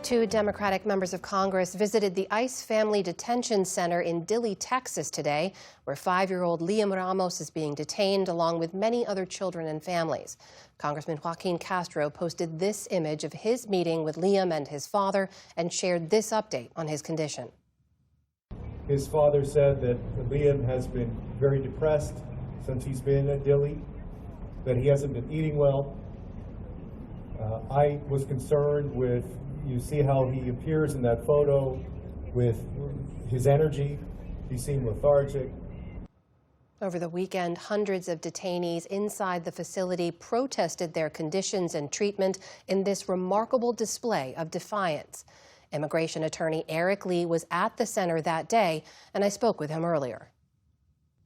Two Democratic members of Congress visited the ICE Family Detention Center in Dilley, Texas today, where 5-year-old Liam Ramos is being detained along with many other children and families. Congressman Joaquin Castro posted this image of his meeting with Liam and his father and shared this update on his condition. His father said that Liam has been very depressed since he's been at Dilley, that he hasn't been eating well. I was concerned with, you see how he appears in that photo with his energy. He seemed lethargic. Over the weekend, hundreds of detainees inside the facility protested their conditions and treatment in this remarkable display of defiance. Immigration attorney Eric Lee was at the center that day, and I spoke with him earlier.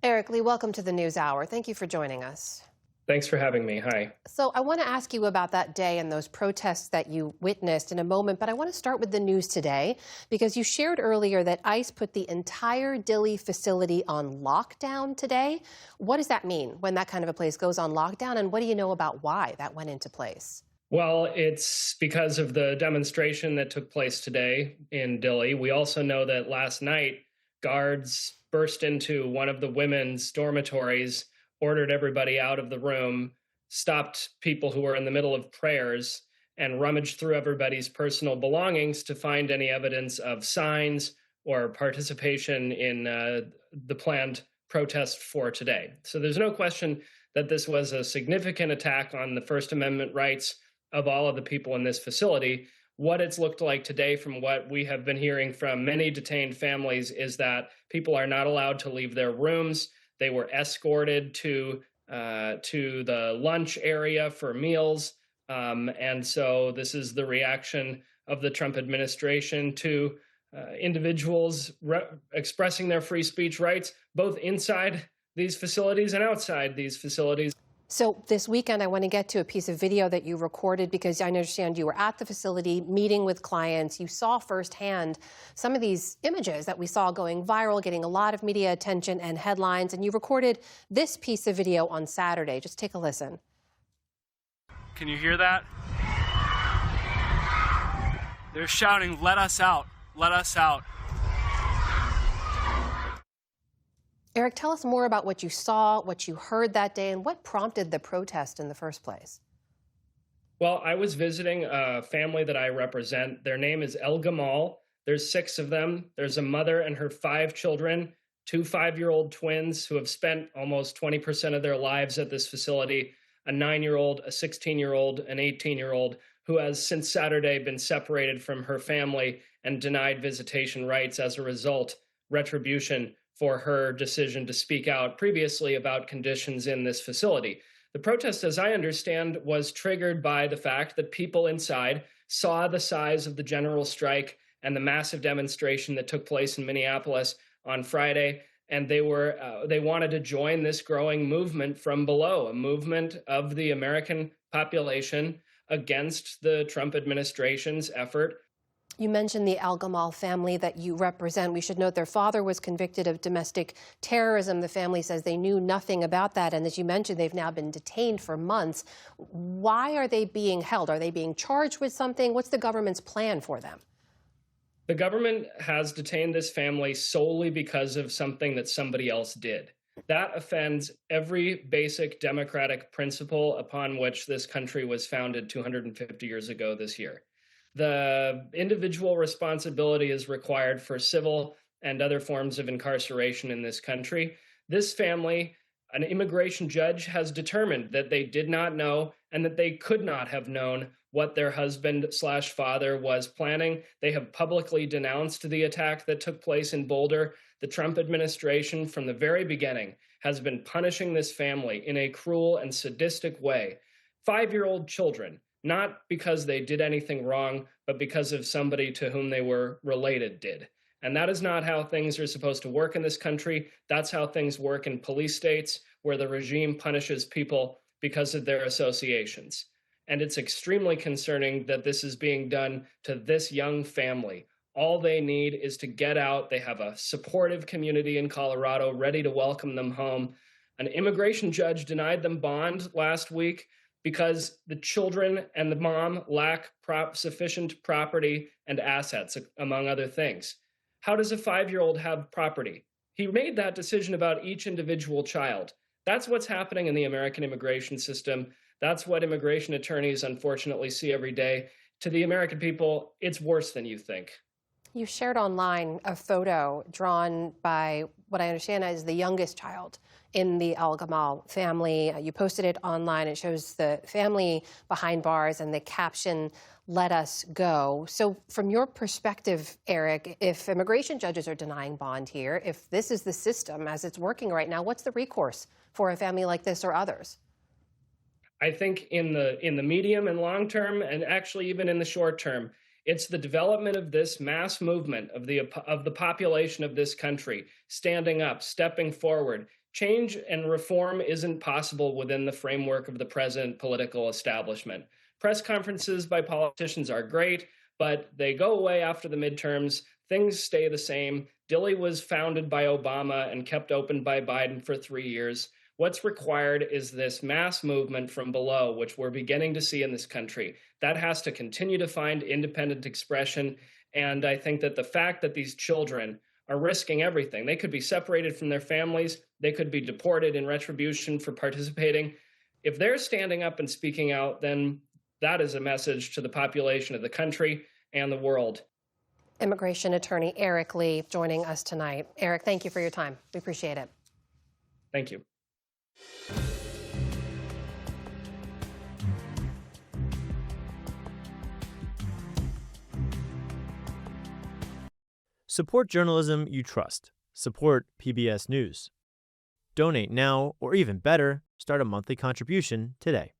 Eric Lee, welcome to the NewsHour. Thank you for joining us. Thanks for having me. Hi. So I want to ask you about that day and those protests that you witnessed in a moment, but I want to start with the news today because you shared earlier that ICE put the entire Dilley facility on lockdown today. What does that mean when that kind of a place goes on lockdown, and what do you know about why that went into place? Well, it's because of the demonstration that took place today in Dilley. We also know that last night, guards burst into one of the women's dormitories, ordered everybody out of the room, stopped people who were in the middle of prayers, and rummaged through everybody's personal belongings to find any evidence of signs or participation in the planned protest for today. So there's no question that this was a significant attack on the First Amendment rights of all of the people in this facility. What it's looked like today, from what we have been hearing from many detained families, is that people are not allowed to leave their rooms. They were escorted to the lunch area for meals. And so this is the reaction of the Trump administration to individuals expressing their free speech rights, both inside these facilities and outside these facilities. So this weekend, I want to get to a piece of video that you recorded because I understand you were at the facility meeting with clients. You saw firsthand some of these images that we saw going viral, getting a lot of media attention and headlines. And you recorded this piece of video on Saturday. Just take a listen. Can you hear that? They're shouting, "Let us out, let us out." Eric, tell us more about what you saw, what you heard that day, and what prompted the protest in the first place. Well, I was visiting a family that I represent. Their name is El Gamal. There's 6 of them. There's a mother and her 5 children, 2 5-year-old twins who have spent almost 20% of their lives at this facility, a 9-year-old, a 16-year-old, an 18-year-old, who has since Saturday been separated from her family and denied visitation rights as a result, retribution for her decision to speak out previously about conditions in this facility. The protest, as I understand, was triggered by the fact that people inside saw the size of the general strike and the massive demonstration that took place in Minneapolis on Friday, and they wanted to join this growing movement from below, a movement of the American population against the Trump administration's effort. You mentioned the Al Gamal family that you represent. We should note their father was convicted of domestic terrorism. The family says they knew nothing about that. And as you mentioned, they've now been detained for months. Why are they being held? Are they being charged with something? What's the government's plan for them? The government has detained this family solely because of something that somebody else did. That offends every basic democratic principle upon which this country was founded 250 years ago this year. The individual responsibility is required for civil and other forms of incarceration in this country. This family, an immigration judge has determined that they did not know and that they could not have known what their husband/father was planning. They have publicly denounced the attack that took place in Boulder. The Trump administration, from the very beginning, has been punishing this family in a cruel and sadistic way. 5-year-old children, not because they did anything wrong, but because of somebody to whom they were related did. And that is not how things are supposed to work in this country. That's how things work in police states, where the regime punishes people because of their associations. And it's extremely concerning that this is being done to this young family. All they need is to get out. They have a supportive community in Colorado ready to welcome them home. An immigration judge denied them bond last week. because the children and the mom lack sufficient property and assets, among other things. How does a 5-year-old have property? He made that decision about each individual child. That's what's happening in the American immigration system. That's what immigration attorneys unfortunately see every day. To the American people, it's worse than you think. You shared online a photo drawn by what I understand is the youngest child in the Al-Gamal family. You posted it online. It shows the family behind bars and the caption, "Let us go." So from your perspective, Eric, if immigration judges are denying bond here, if this is the system as it's working right now, what's the recourse for a family like this or others? I think in the medium and long term, and actually even in the short term, it's the development of this mass movement of the population of this country standing up, stepping forward. Change and reform isn't possible within the framework of the present political establishment. Press conferences by politicians are great, but they go away after the midterms. Things stay the same. Dilley was founded by Obama and kept open by Biden for 3 years. What's required is this mass movement from below, which we're beginning to see in this country. That has to continue to find independent expression. And I think that the fact that these children are risking everything, they could be separated from their families, they could be deported in retribution for participating. If they're standing up and speaking out, then that is a message to the population of the country and the world. Immigration attorney Eric Lee joining us tonight. Eric, thank you for your time. We appreciate it. Thank you. Support journalism you trust. Support PBS News. Donate now, or even better, start a monthly contribution today.